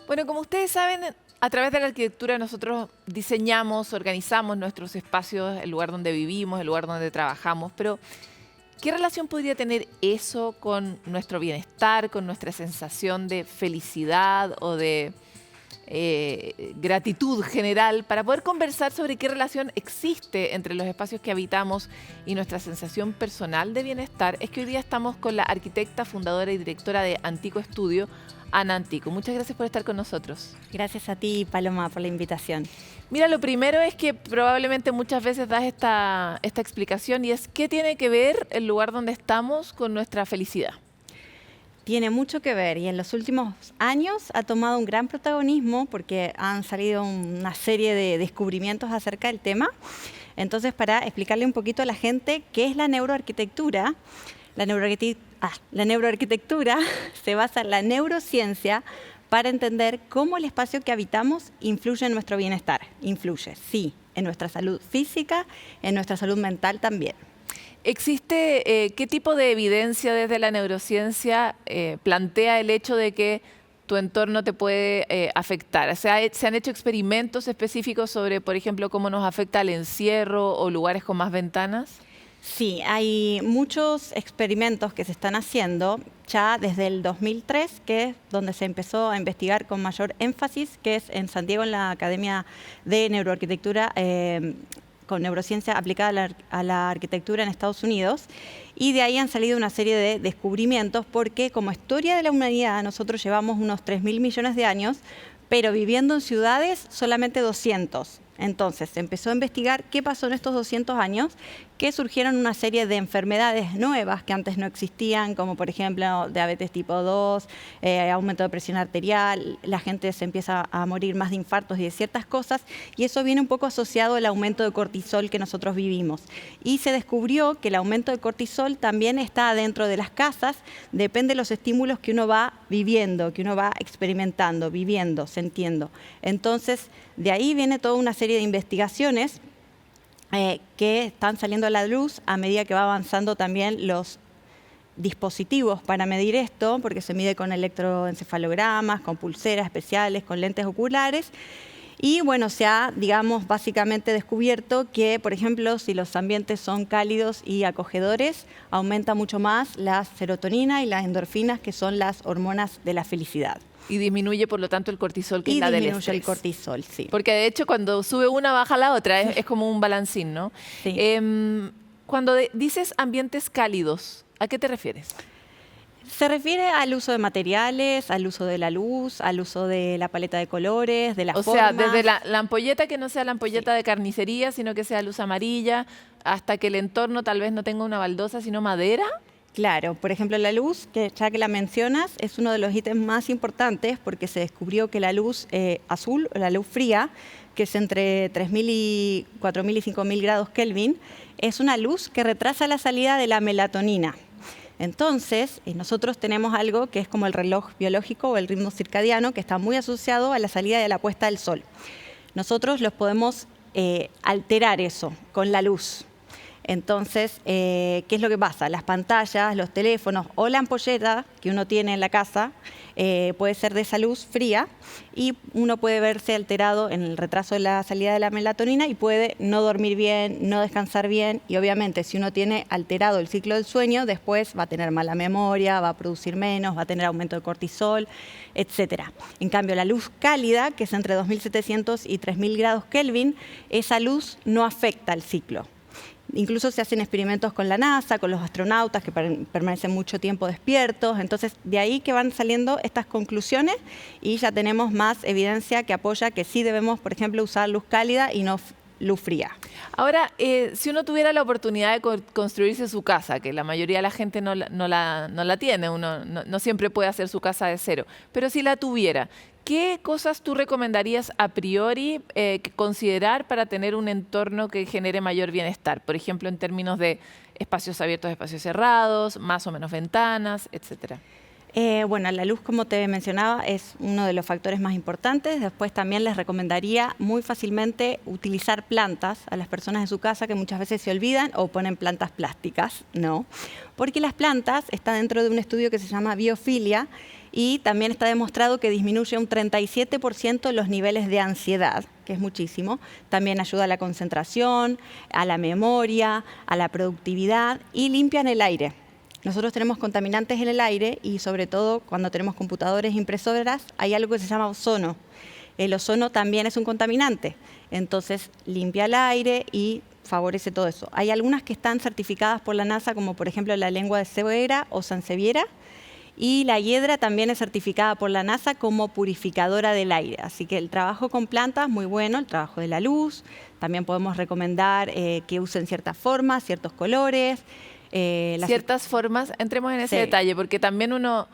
Bueno, como ustedes saben, a través de la arquitectura nosotros diseñamos, organizamos nuestros espacios, el lugar donde vivimos, el lugar donde trabajamos, pero ¿qué relación podría tener eso con nuestro bienestar, con nuestra sensación de felicidad o de gratitud general, para poder conversar sobre qué relación existe entre los espacios que habitamos y nuestra sensación personal de bienestar? Es que hoy día estamos con la arquitecta, fundadora y directora de Antico Estudio, Ana Antico. Muchas gracias por estar con nosotros. Gracias a ti, Paloma, por la invitación. Mira, lo primero es que probablemente muchas veces das esta explicación, y es: ¿qué tiene que ver el lugar donde estamos con nuestra felicidad? Tiene mucho que ver, y en los últimos años ha tomado un gran protagonismo porque han salido una serie de descubrimientos acerca del tema. Entonces, para explicarle un poquito a la gente qué es la neuroarquitectura, la neuroarquitectura se basa en la neurociencia para entender cómo el espacio que habitamos influye en nuestro bienestar. Influye, sí, en nuestra salud física, en nuestra salud mental también. ¿Existe qué tipo de evidencia desde la neurociencia plantea el hecho de que tu entorno te puede afectar? ¿Se han hecho experimentos específicos sobre, por ejemplo, cómo nos afecta el encierro o lugares con más ventanas? Sí, hay muchos experimentos que se están haciendo ya desde el 2003, que es donde se empezó a investigar con mayor énfasis, que es en San Diego, en la Academia de Neuroarquitectura, con neurociencia aplicada a la arquitectura en Estados Unidos, y de ahí han salido una serie de descubrimientos, porque como historia de la humanidad nosotros llevamos unos 3.000 millones de años, pero viviendo en ciudades solamente 200. Entonces se empezó a investigar qué pasó en estos 200 años, que surgieron una serie de enfermedades nuevas que antes no existían, como por ejemplo diabetes tipo 2, aumento de presión arterial, la gente se empieza a morir más de infartos y de ciertas cosas, y eso viene un poco asociado al aumento de cortisol que nosotros vivimos. Y se descubrió que el aumento de cortisol también está dentro de las casas, depende de los estímulos que uno va viviendo, que uno va experimentando, viviendo, sintiendo. Entonces, de ahí viene toda una serie de investigaciones que están saliendo a la luz a medida que va avanzando también los dispositivos para medir esto, porque se mide con electroencefalogramas, con pulseras especiales, con lentes oculares. Y bueno, se ha, digamos, básicamente descubierto que, por ejemplo, si los ambientes son cálidos y acogedores, aumenta mucho más la serotonina y las endorfinas, que son las hormonas de la felicidad. Y disminuye, por lo tanto, el cortisol, que es la del estrés. Disminuye el cortisol, sí. Porque de hecho cuando sube una, baja la otra, es como un balancín, ¿no? Sí. Cuando dices ambientes cálidos, ¿a qué te refieres? Se refiere al uso de materiales, al uso de la luz, al uso de la paleta de colores, de las formas. O sea, desde la ampolleta, que no sea la ampolleta de carnicería, sino que sea luz amarilla, hasta que el entorno tal vez no tenga una baldosa, sino madera. Claro, por ejemplo, la luz, que ya que la mencionas, es uno de los ítems más importantes, porque se descubrió que la luz azul, o la luz fría, que es entre 3.000 y 4.000 y 5.000 grados Kelvin, es una luz que retrasa la salida de la melatonina. Entonces, nosotros tenemos algo que es como el reloj biológico o el ritmo circadiano, que está muy asociado a la salida y a la puesta del sol. Nosotros los podemos alterar eso con la luz. Entonces, ¿qué es lo que pasa? Las pantallas, los teléfonos o la ampolleta que uno tiene en la casa puede ser de esa luz fría, y uno puede verse alterado en el retraso de la salida de la melatonina y puede no dormir bien, no descansar bien, y obviamente si uno tiene alterado el ciclo del sueño, después va a tener mala memoria, va a producir menos, va a tener aumento de cortisol, etc. En cambio, la luz cálida, que es entre 2.700 y 3.000 grados Kelvin, esa luz no afecta al ciclo. Incluso se hacen experimentos con la NASA, con los astronautas que permanecen mucho tiempo despiertos. Entonces, de ahí que van saliendo estas conclusiones, y ya tenemos más evidencia que apoya que sí debemos, por ejemplo, usar luz cálida y no luz fría. Ahora, si uno tuviera la oportunidad de construirse su casa, que la mayoría de la gente no la tiene, uno no siempre puede hacer su casa de cero, pero si la tuviera, ¿qué cosas tú recomendarías a priori considerar para tener un entorno que genere mayor bienestar? Por ejemplo, en términos de espacios abiertos, espacios cerrados, más o menos ventanas, etcétera. Bueno, la luz, como te mencionaba, es uno de los factores más importantes. Después también les recomendaría muy fácilmente utilizar plantas a las personas en su casa, que muchas veces se olvidan o ponen plantas plásticas, ¿no? Porque las plantas están dentro de un estudio que se llama biofilia, y también está demostrado que disminuye un 37% los niveles de ansiedad, que es muchísimo. También ayuda a la concentración, a la memoria, a la productividad y limpian el aire. Nosotros tenemos contaminantes en el aire y sobre todo cuando tenemos computadores e impresoras hay algo que se llama ozono. El ozono también es un contaminante, entonces limpia el aire y favorece todo eso. Hay algunas que están certificadas por la NASA, como por ejemplo la lengua de cebra o sansevieria, y la hiedra también es certificada por la NASA como purificadora del aire. Así que el trabajo con plantas es muy bueno, el trabajo de la luz. También podemos recomendar que usen ciertas formas, ciertos colores. Ciertas formas, entremos en ese detalle, porque también uno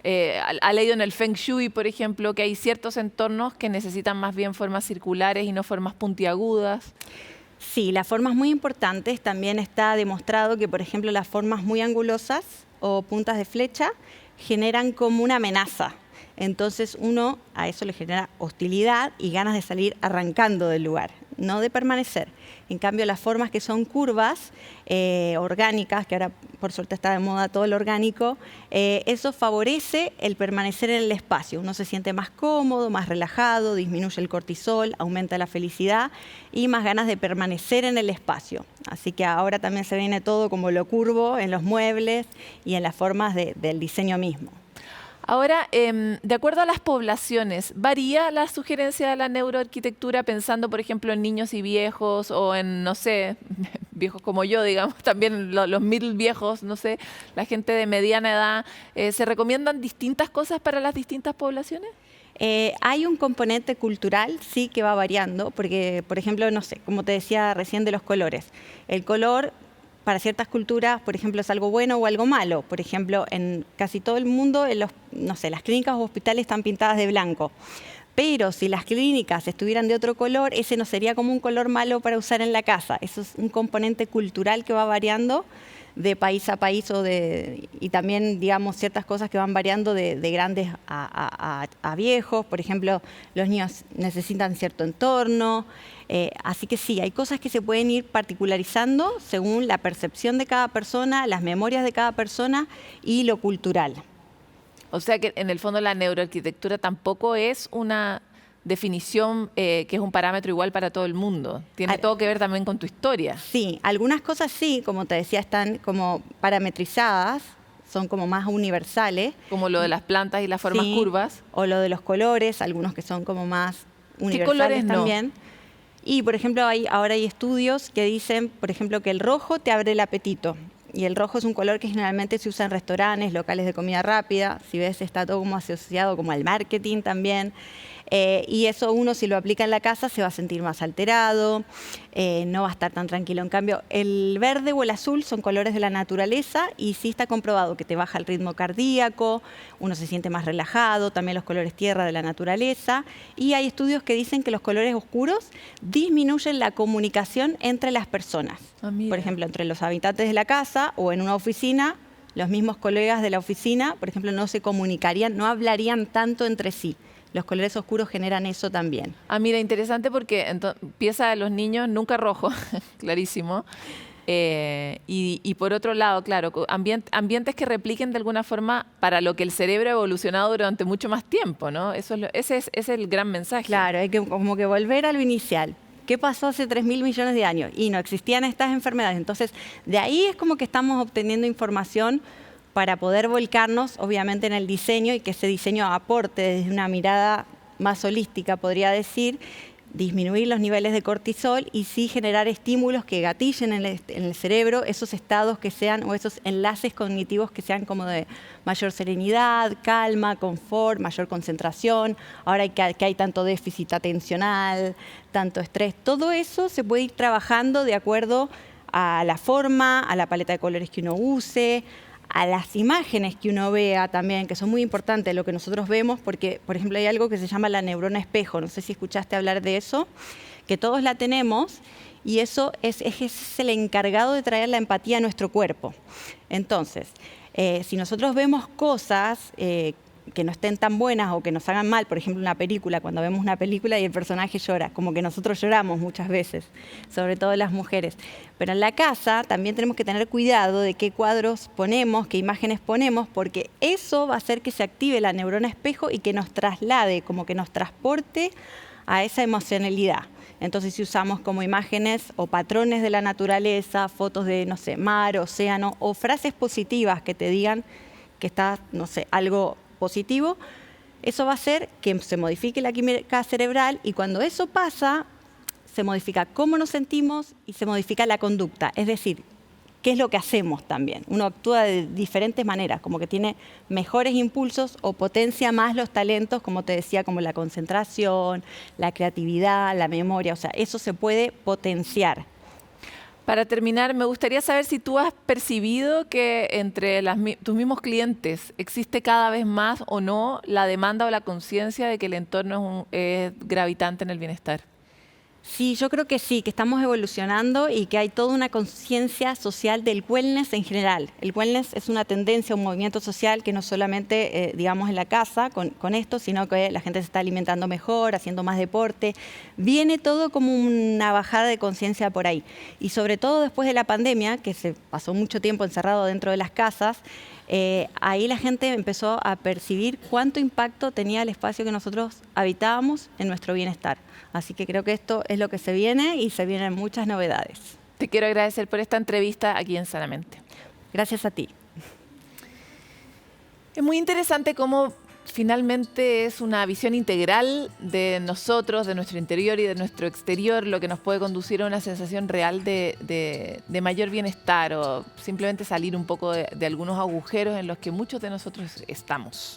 ha leído en el Feng Shui, por ejemplo, que hay ciertos entornos que necesitan más bien formas circulares y no formas puntiagudas. Sí, las formas muy importantes. También está demostrado que, por ejemplo, las formas muy angulosas o puntas de flecha generan como una amenaza. Entonces uno a eso le genera hostilidad y ganas de salir arrancando del lugar, no de permanecer. En cambio, las formas que son curvas, orgánicas, que ahora por suerte está de moda todo lo orgánico, eso favorece el permanecer en el espacio. Uno se siente más cómodo, más relajado, disminuye el cortisol, aumenta la felicidad y más ganas de permanecer en el espacio. Así que ahora también se viene todo como lo curvo en los muebles y en las formas del diseño mismo. Ahora, de acuerdo a las poblaciones, ¿varía la sugerencia de la neuroarquitectura pensando, por ejemplo, en niños y viejos o en, no sé, viejos como yo, digamos, también los middle viejos, no sé, la gente de mediana edad? ¿Se recomiendan distintas cosas para las distintas poblaciones? Hay un componente cultural, sí, que va variando, porque, por ejemplo, no sé, como te decía recién de los colores. El color para ciertas culturas, por ejemplo, es algo bueno o algo malo. Por ejemplo, en casi todo el mundo, no sé, las clínicas o hospitales están pintadas de blanco. Pero si las clínicas estuvieran de otro color, ese no sería como un color malo para usar en la casa. Eso es un componente cultural que va variando de país a país y también, digamos, ciertas cosas que van variando de grandes a viejos. Por ejemplo, los niños necesitan cierto entorno. Así que sí, hay cosas que se pueden ir particularizando según la percepción de cada persona, las memorias de cada persona y lo cultural. O sea que en el fondo la neuroarquitectura tampoco es una definición que es un parámetro igual para todo el mundo. Tiene todo que ver también con tu historia. Sí, algunas cosas sí, como te decía, están como parametrizadas, son como más universales. Como lo de las plantas y las formas curvas. O lo de los colores, algunos que son como más universales. ¿Qué colores también. No? Y, por ejemplo, ahora hay estudios que dicen, por ejemplo, que el rojo te abre el apetito. Y el rojo es un color que generalmente se usa en restaurantes, locales de comida rápida. Si ves, está todo como asociado como al marketing también. Y eso uno, si lo aplica en la casa, se va a sentir más alterado, no va a estar tan tranquilo. En cambio, el verde o el azul son colores de la naturaleza y sí está comprobado que te baja el ritmo cardíaco, uno se siente más relajado, también los colores tierra de la naturaleza. Y hay estudios que dicen que los colores oscuros disminuyen la comunicación entre las personas. Por ejemplo, entre los habitantes de la casa o en una oficina, los mismos colegas de la oficina, por ejemplo, no se comunicarían, no hablarían tanto entre sí. Los colores oscuros generan eso también. Mira, interesante porque empieza de los niños nunca rojo, clarísimo. Y por otro lado, claro, ambientes que repliquen de alguna forma para lo que el cerebro ha evolucionado durante mucho más tiempo, ¿no? Ese es el gran mensaje. Claro, hay que como que volver a lo inicial. ¿Qué pasó hace 3.000 millones de años? Y no existían estas enfermedades. Entonces, de ahí es como que estamos obteniendo información para poder volcarnos, obviamente, en el diseño y que ese diseño aporte desde una mirada más holística, podría decir, disminuir los niveles de cortisol y sí generar estímulos que gatillen en el cerebro esos estados que sean, o esos enlaces cognitivos que sean como de mayor serenidad, calma, confort, mayor concentración. Ahora que hay tanto déficit atencional, tanto estrés, todo eso se puede ir trabajando de acuerdo a la forma, a la paleta de colores que uno use, a las imágenes que uno vea también, que son muy importantes lo que nosotros vemos, porque, por ejemplo, hay algo que se llama la neurona espejo. No sé si escuchaste hablar de eso, que todos la tenemos, y eso es el encargado de traer la empatía a nuestro cuerpo. Entonces, si nosotros vemos cosas que no estén tan buenas o que nos hagan mal, por ejemplo, una película, cuando vemos una película y el personaje llora, como que nosotros lloramos muchas veces, sobre todo las mujeres. Pero en la casa también tenemos que tener cuidado de qué cuadros ponemos, qué imágenes ponemos, porque eso va a hacer que se active la neurona espejo y que nos traslade, como que nos transporte a esa emocionalidad. Entonces, si usamos como imágenes o patrones de la naturaleza, fotos de, no sé, mar, océano, o frases positivas que te digan que está, no sé, algo positivo, eso va a hacer que se modifique la química cerebral y cuando eso pasa, se modifica cómo nos sentimos y se modifica la conducta. Es decir, qué es lo que hacemos también. Uno actúa de diferentes maneras, como que tiene mejores impulsos o potencia más los talentos, como te decía, como la concentración, la creatividad, la memoria. O sea, eso se puede potenciar. Para terminar, me gustaría saber si tú has percibido que entre tus mismos clientes existe cada vez más o no la demanda o la conciencia de que el entorno es gravitante en el bienestar. Sí, yo creo que sí, que estamos evolucionando y que hay toda una conciencia social del wellness en general. El wellness es una tendencia, un movimiento social que no solamente, digamos, en la casa con esto, sino que la gente se está alimentando mejor, haciendo más deporte. Viene todo como una bajada de conciencia por ahí. Y sobre todo después de la pandemia, que se pasó mucho tiempo encerrado dentro de las casas, ahí la gente empezó a percibir cuánto impacto tenía el espacio que nosotros habitábamos en nuestro bienestar. Así que creo que esto es lo que se viene y se vienen muchas novedades. Te quiero agradecer por esta entrevista aquí en Sanamente. Gracias a ti. Es muy interesante cómo finalmente es una visión integral de nosotros, de nuestro interior y de nuestro exterior, lo que nos puede conducir a una sensación real de mayor bienestar o simplemente salir un poco de algunos agujeros en los que muchos de nosotros estamos.